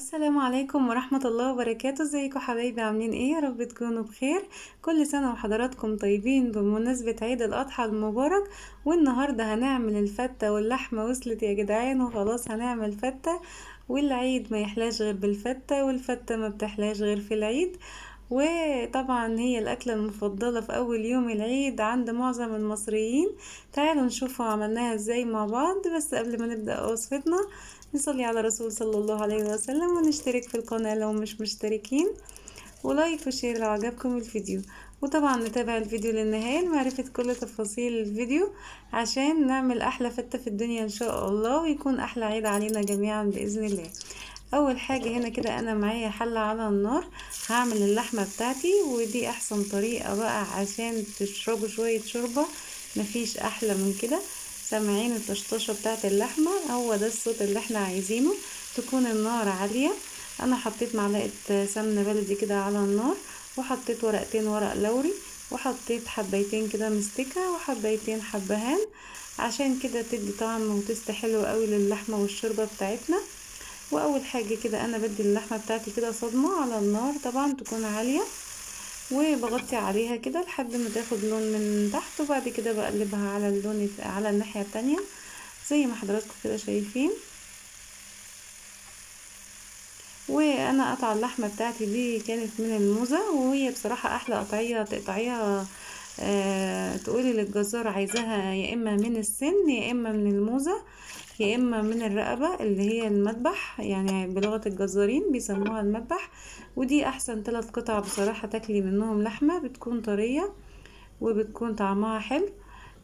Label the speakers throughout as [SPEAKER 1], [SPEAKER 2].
[SPEAKER 1] السلام عليكم ورحمة الله وبركاته. ازيكم حبايبي؟ عاملين ايه؟ يا رب تكونوا بخير. كل سنة وحضراتكم طيبين بمناسبة عيد الأضحى المبارك. والنهاردة هنعمل الفتة، واللحمة وصلت يا جدعان وخلاص هنعمل فتة. والعيد ما يحلاش غير بالفتة، والفتة ما بتحلاش غير في العيد. وطبعا هي الأكلة المفضلة في أول يوم العيد عند معظم المصريين. تعالوا نشوفوا عملناها ازاي مع بعض. بس قبل ما نبدأ وصفتنا نصلي على رسول صلى الله عليه وسلم، ونشترك في القناة لو مش مشتركين، ولايك وشير لو عجبكم الفيديو. وطبعا نتابع الفيديو للنهاية لمعرفة كل تفاصيل الفيديو، عشان نعمل أحلى فتة في الدنيا إن شاء الله، ويكون أحلى عيد علينا جميعا بإذن الله. أول حاجة هنا كده أنا معايا حلة على النار، هعمل اللحمة بتاعتي، ودي أحسن طريقة بقى عشان تشربوا شوية شوربة. مفيش أحلى من كده. سامعين الطشطشة بتاعت اللحمة؟ هو ده الصوت اللي احنا عايزينه. تكون النار عالية. انا حطيت معلقة سمنة بلدي كده على النار، وحطيت ورقتين ورق لوري، وحطيت حبايتين كده مستكة، وحبايتين حبهان، عشان كده تدي طعم وتست حلو قوي للحمة والشوربة بتاعتنا. واول حاجة كده انا بدي اللحمة بتاعتي كده صدمة على النار، طبعا تكون عالية، وبغطي عليها كده لحد ما تاخد لون من تحت، وبعد كده بقلبها على اللون على الناحية التانية زي ما حضراتكم كده شايفين. وانا قطع اللحمه بتاعتي دي كانت من الموزه، وهي بصراحه احلى قطعيه تقطعيها. تقولي للجزار عايزاها يا اما من السن، يا اما من الموزه، يا اما من الرقبه اللي هي المذبح، يعني بلغه الجزارين بيسموها المذبح. ودي احسن 3 قطع بصراحه تاكلي منهم لحمه، بتكون طريه وبتكون طعمها حلو.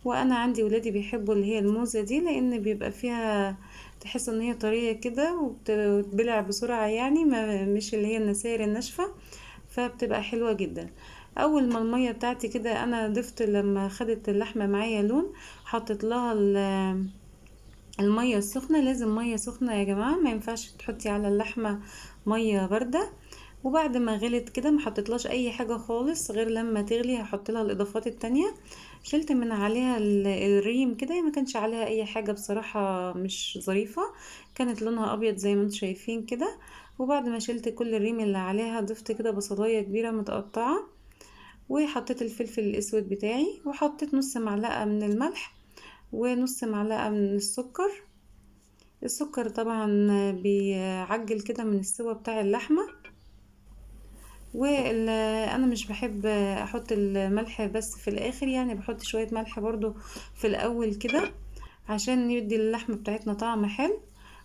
[SPEAKER 1] وانا عندي ولادي بيحبوا اللي هي الموزة دي، لان بيبقى فيها تحس ان هي طرية كده وبتبلع بسرعة، يعني ما مش اللي هي النسائر الناشفة، فبتبقى حلوة جدا. اول ما المية بتاعتي كده انا ضفت، لما خدت اللحمة معايا لون، حطيت لها المية السخنة. لازم مية سخنة يا جماعة، ما ينفعش تحطي على اللحمة مية باردة. وبعد ما غلت كده ما حطيتلاش اي حاجة خالص غير لما تغلي هحط لها الاضافات التانية. شلت من عليها الريم كده، ما كانش عليها اي حاجة بصراحة مش ظريفة، كانت لونها ابيض زي ما انتم شايفين كده. وبعد ما شلت كل الريم اللي عليها ضفت كده بصلاية كبيرة متقطعة، وحطيت الفلفل الاسود بتاعي، وحطيت نص معلقة من الملح، ونص معلقة من السكر. السكر طبعا بيعجل كده من السوا بتاع اللحمة. وانا مش بحب احط الملح بس في الاخر، يعني بحط شوية ملح برضو في الاول كده عشان يدي اللحمة بتاعتنا طعم حلو.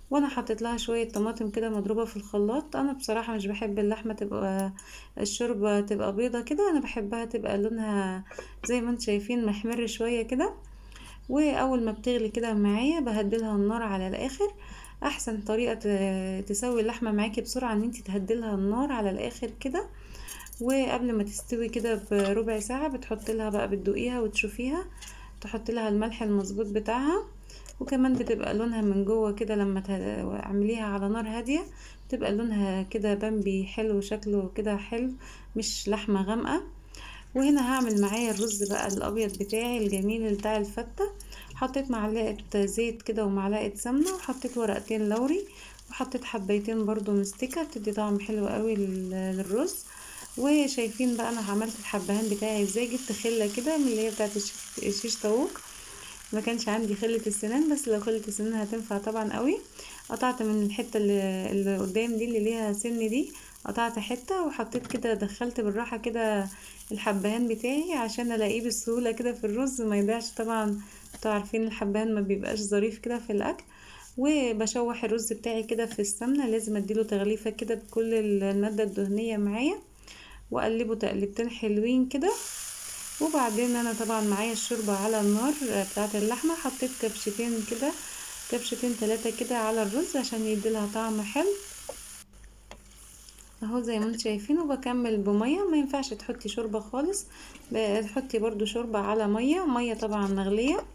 [SPEAKER 1] وانا حطيت لها شوية طماطم كده مضروبة في الخلاط. انا بصراحة مش بحب اللحمة تبقى الشوربة تبقى بيضة كده، انا بحبها تبقى لونها زي ما انتم شايفين محمر شوية كده. واول ما بتغلي كده معايا بهدلها النار على الاخر. احسن طريقة تسوي اللحمة معاكي بسرعة ان انتي تهدلها النار على الاخر كده. وقبل ما تستوي كده بربع ساعة بتحط لها بقى، بتدوقيها وتشوفيها، تحط لها الملح المظبوط بتاعها. وكمان بتبقى لونها من جوه كده لما تعمليها على نار هادية، بتبقى لونها كده بامبي حلو، شكله كده حلو، مش لحمة غامقة. وهنا هعمل معايا الرز بقى الابيض بتاعي الجميل بتاع الفتة. حطيت معلقة زيت كده ومعلقة سمنة، وحطيت ورقتين لوري، وحطيت حبيتين برضو مستكة بتدي طعم حلو قوي للرز. وشايفين بقى انا عملت الحبهان بتاعي ازاي. جبت خلة كده من اللي هي بتاعت الشيش طاووق، ما كانش عندي خلة السنان، بس لو خلة السنان هتنفع طبعا قوي. قطعت من الحتة اللي قدام دي اللي ليها سن دي، قطعت حتة وحطيت كده، دخلت بالراحة كده الحبهان بتاعي عشان الاقيه بسهولة كده في الرز ما يضيعش طبعا. انتوا عارفين الحبهان ما بيبقاش ظريف كده في الاكل. وبشوح الرز بتاعي كده في السمنة، لازم اديله تغليفة كده بكل المادة الدهنية معايا، واقلبه تقلبتين حلوين كده. وبعدين انا طبعا معايا الشوربة على النار بتاعت اللحمة، حطيت كبشتين كده، كبشتين 3 كده على الرز عشان يديلها طعم حلو اهو زي ما انتم شايفين. وبكمل بمية، ما ينفعش تحطي شوربة خالص، تحطي برضو شوربة على مية طبعا مغلية.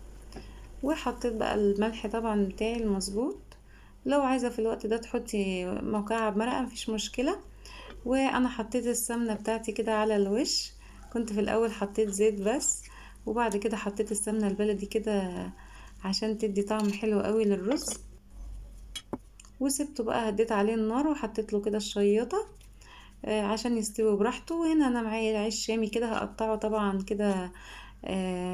[SPEAKER 1] وحطيت بقى الملح طبعا بتاعي المظبوط، لو عايزة في الوقت ده تحطي مكعب مرقة مفيش مشكلة. وانا حطيت السمنة بتاعتي كده على الوش، كنت في الاول حطيت زيت بس، وبعد كده حطيت السمنة البلدي كده عشان تدي طعم حلو قوي للرز. وسبته بقى، هديت عليه النار وحطيت له كده الشياطة عشان يستوي براحته. وهنا انا معايا عيش شامي كده، هقطعه طبعا كده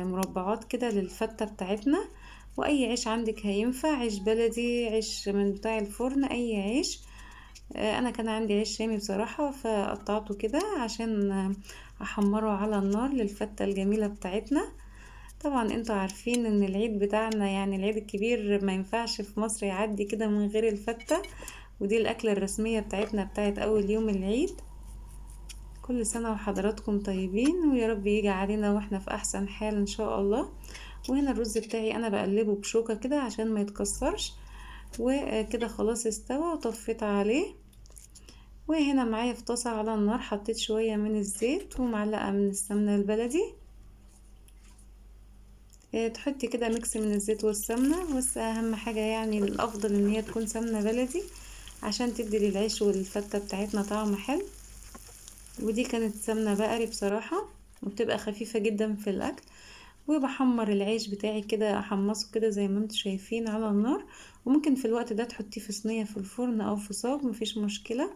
[SPEAKER 1] مربعات كده للفتة بتاعتنا. واي عيش عندك هينفع، عيش بلدي، عيش من بتاع الفرن، اي عيش. انا كان عندي عيش شامي بصراحة، فقطعته كده عشان احمره على النار للفتة الجميلة بتاعتنا. طبعا انتوا عارفين ان العيد بتاعنا، يعني العيد الكبير، ما ينفعش في مصر يعدي كده من غير الفتة. ودي الاكلة الرسمية بتاعتنا بتاعت اول يوم العيد. كل سنة وحضراتكم طيبين، ويا رب يجي علينا واحنا في احسن حال ان شاء الله. وهنا الرز بتاعي انا بقلبه بشوكة كده عشان ما يتكسرش. وكده خلاص استوى وطفيت عليه. وهنا معايا في طاسة على النار حطيت شوية من الزيت ومعلقة من السمنة البلدي. تحطي كده ميكس من الزيت والسمنة، بس اهم حاجة يعني الافضل ان هي تكون سمنة بلدي عشان تدي للعيش والفتة بتاعتنا طعم حلو. ودي كانت سمنة بقري بصراحة، وبتبقى خفيفة جدا في الاكل. وبحمر العيش بتاعي كده، احمصه كده زي ما انتم شايفين على النار. وممكن في الوقت ده تحطيه في صينية في الفرن او في صاج، مفيش مشكلة.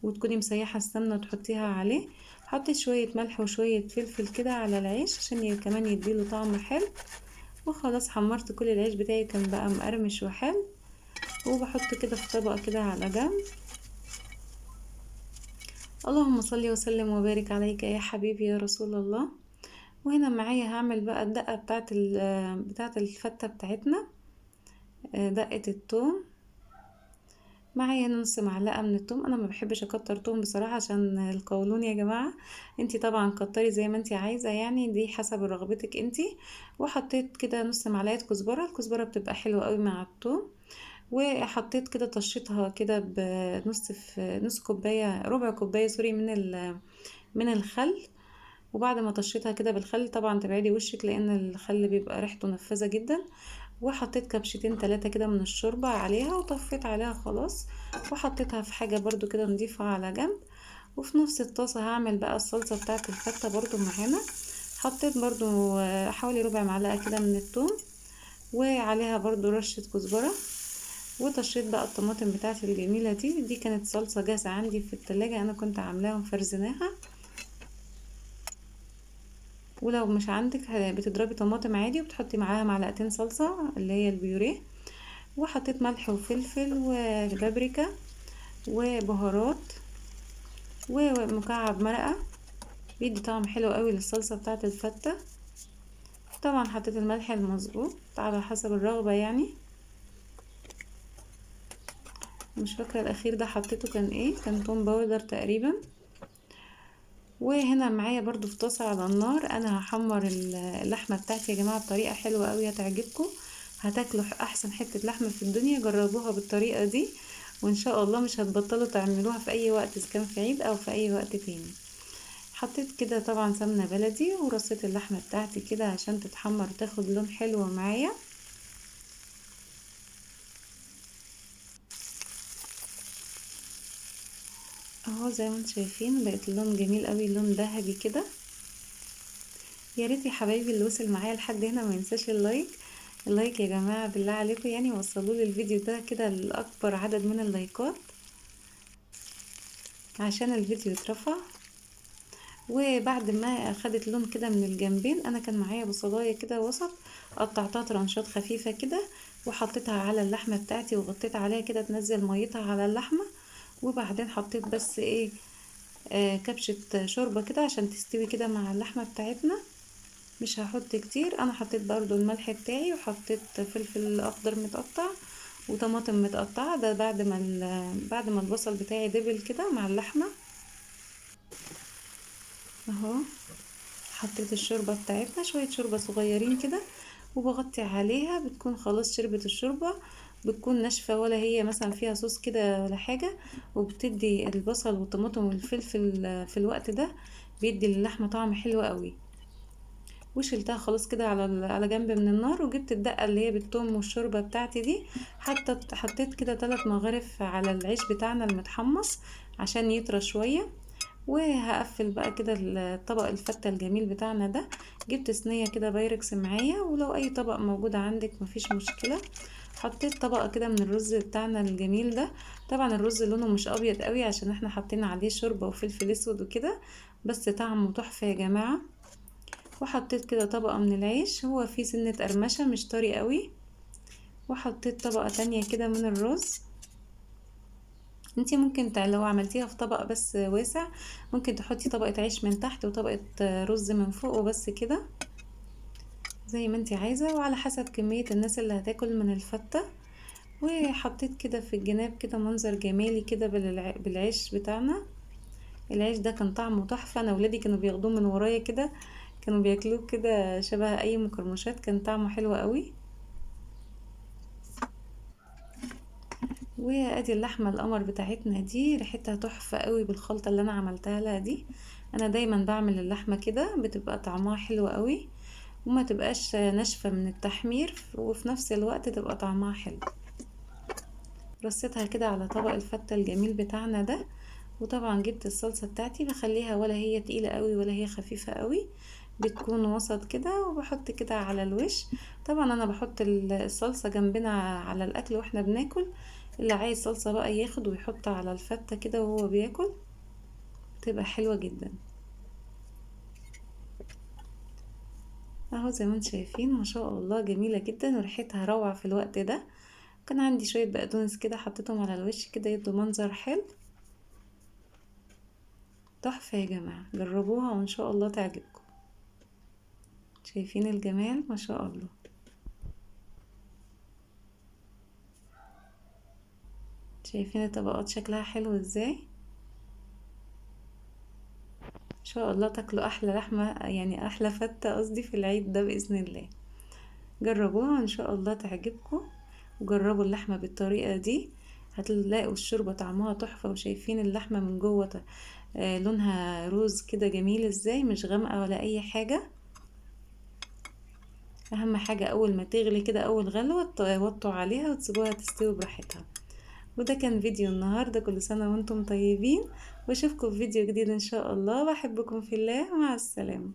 [SPEAKER 1] وتكوني مسيحة السمنة وتحطيها عليه. حطيت شوية ملح وشوية فلفل كده على العيش عشان كمان يديله طعم حلو. وخلاص حمرت كل العيش بتاعي، كان بقى مقرمش وحلو. وبحط كده في طبق كده على جنب. اللهم صل وسلم وبارك عليك يا حبيبي يا رسول الله. وهنا معايا هعمل بقى الدقة بتاعت الفتة بتاعتنا. دقة التوم. معايا هنا نص معلقة من التوم، انا ما بحبش اكتر توم بصراحة عشان القولون يا جماعة. انتي طبعا كتري زي ما انتي عايزة، يعني دي حسب رغبتك انتي. وحطيت كده نص معلقة كزبرة، الكزبرة بتبقى حلوة قوي مع التوم. وحطيت كده طشيتها كده بنص في نص كوباية، ربع كوباية سوري، من الخل. وبعد ما طشيتها كده بالخل، طبعا تبعدي وشك لان الخل بيبقى ريحته نفاذة جدا. وحطيت كبشتين تلاتة كده من الشوربة عليها وطفيت عليها خلاص. وحطيتها في حاجة برضو كده نضيفة على جنب. وفي نفس الطاسة هعمل بقى الصلصة بتاعة الفتة برضو معانا. حطيت برضو حوالي ربع معلقة كده من الثوم. وعليها برضو رشة كزبرة. وطشيت بقى الطماطم بتاعتي الجميلة دي كانت صلصة جاهزة عندي في التلاجة، انا كنت عاملاها ومفرزناها. ولو مش عندك بتضربي طماطم عادي وبتحطي معاها معلقتين صلصة اللي هي البيوريه. وحطيت ملح وفلفل وبابريكا وبهارات ومكعب مرقة، بيدي طعم حلو قوي للصلصة بتاعة الفتة. طبعا حطيت الملح المظبوط على حسب الرغبة يعني. مش فاكرة الاخير ده حطيته كان ايه، كان توم باودر تقريبا. وهنا معايا برضو في طاسة على النار انا هحمر اللحمة بتاعتي يا جماعة بطريقة حلوة قوي هتعجبكم. هتاكلوا احسن حتة لحمة في الدنيا، جربوها بالطريقة دي. وان شاء الله مش هتبطلوا تعملوها في اي وقت، اذا كان في عيد او في اي وقت تاني. حطيت كده طبعا سمنة بلدي ورصيت اللحمة بتاعتي كده عشان تتحمر وتاخد لون حلو معايا. اهو زي ما انتم شايفين بقت اللون جميل قوي، لون ذهبي كده. يا ريت يا حبايبي اللي وصل معايا لحد هنا ما ينساش اللايك. اللايك يا جماعة بالله عليكم، يعني وصلوا لي الفيديو ده كده لأكبر عدد من اللايكات عشان الفيديو يترفع. وبعد ما اخدت لون كده من الجنبين، انا كان معايا بصلايه كده وسط، قطعتها ترانشات خفيفه كده. وحطيتها على اللحمه بتاعتي وغطيت عليها كده تنزل ميتها على اللحمه. وبعدين حطيت بس ايه كبشة شوربة كده عشان تستوي كده مع اللحمة بتاعتنا. مش هحط كتير، انا حطيت برضو الملح بتاعي وحطيت فلفل اخضر متقطع وطماطم متقطعة، ده بعد ما البصل بتاعي دبل كده مع اللحمة. اهو حطيت الشوربة بتاعتنا، شوية شوربة صغيرين كده. وبغطي عليها، بتكون خلاص شربت الشوربة. بتكون ناشفة ولا هي مثلا فيها صوص كده ولا حاجة. وبتدي البصل والطماطم والفلفل في الوقت ده بيدي للحمة طعم حلو قوي. وشلتها خلاص كده على جنب من النار، وجبت الدقة اللي هي بالثوم والشوربة بتاعتي دي. حطيت كده 3 مغارف على العيش بتاعنا المتحمص عشان يطرى شوية. وهقفل بقى كده الطبق الفتة الجميل بتاعنا ده. جبت صينية كده بايركس معايا، ولو اي طبق موجود عندك مفيش مشكلة. حطيت طبقة كده من الرز بتاعنا الجميل ده. طبعا الرز لونه مش ابيض قوي عشان احنا حاطين عليه شوربة وفلفل اسود وكده، بس طعمه تحفة يا جماعة. وحطيت كده طبقة من العيش، هو فيه سنة قرمشة مش طري قوي. وحطيت طبقة تانية كده من الرز. انتي ممكن لو عملتيها في طبق بس واسع، ممكن تحطي طبقة عيش من تحت وطبقة رز من فوق وبس كده، زي ما انتي عايزة وعلى حسب كمية الناس اللي هتاكل من الفتة. وحطيت كده في الجناب كده منظر جمالي كده بالعيش بتاعنا. العيش ده كان طعمه تحفة، انا ولادي كانوا بياخدوه من ورايا كده، كانوا بياكلوه كده شبه اي مقرمشات، كان طعمه حلو قوي. وادي اللحمه القمر بتاعتنا دي ريحتها تحفه قوي بالخلطه اللي انا عملتها لها دي. انا دايما بعمل اللحمه كده بتبقى طعمها حلو قوي، وما تبقاش ناشفه من التحمير، وفي نفس الوقت تبقى طعمها حلو. رصيتها كده على طبق الفته الجميل بتاعنا ده. وطبعا جبت الصلصه بتاعتي بخليها ولا هي تقيله قوي ولا هي خفيفه قوي، بتكون وسط كده، وبحط كده على الوش. طبعا انا بحط الصلصه جنبنا على الاكل واحنا بناكل، اللي عايز صلصه بقى ياخد ويحط على الفته كده وهو بياكل، تبقى حلوه جدا. اهو زي ما انتم شايفين ما شاء الله جميله جدا وريحتها روعه في الوقت ده. كان عندي شويه بقدونس كده حطيتهم على الوش كده يدوا منظر حلو. تحفه يا جماعه، جربوها وان شاء الله تعجبكم. شايفين الجمال ما شاء الله. شايفين الطبقات شكلها حلو ازاي. ان شاء الله تاكلوا احلى لحمه، يعني احلى فته قصدي، في العيد ده باذن الله. جربوها ان شاء الله تعجبكم. وجربوا اللحمه بالطريقه دي، هتلاقوا الشوربه طعمها تحفه. وشايفين اللحمه من جوه لونها روز كده جميل ازاي، مش غامقه ولا اي حاجه. اهم حاجه اول ما تغلي كده اول غلوه توطوا عليها وتسيبوها تستوي براحتها. وده كان فيديو النهارده، كل سنه وانتم طيبين، واشوفكم في فيديو جديد ان شاء الله. بحبكم في الله، مع السلامه.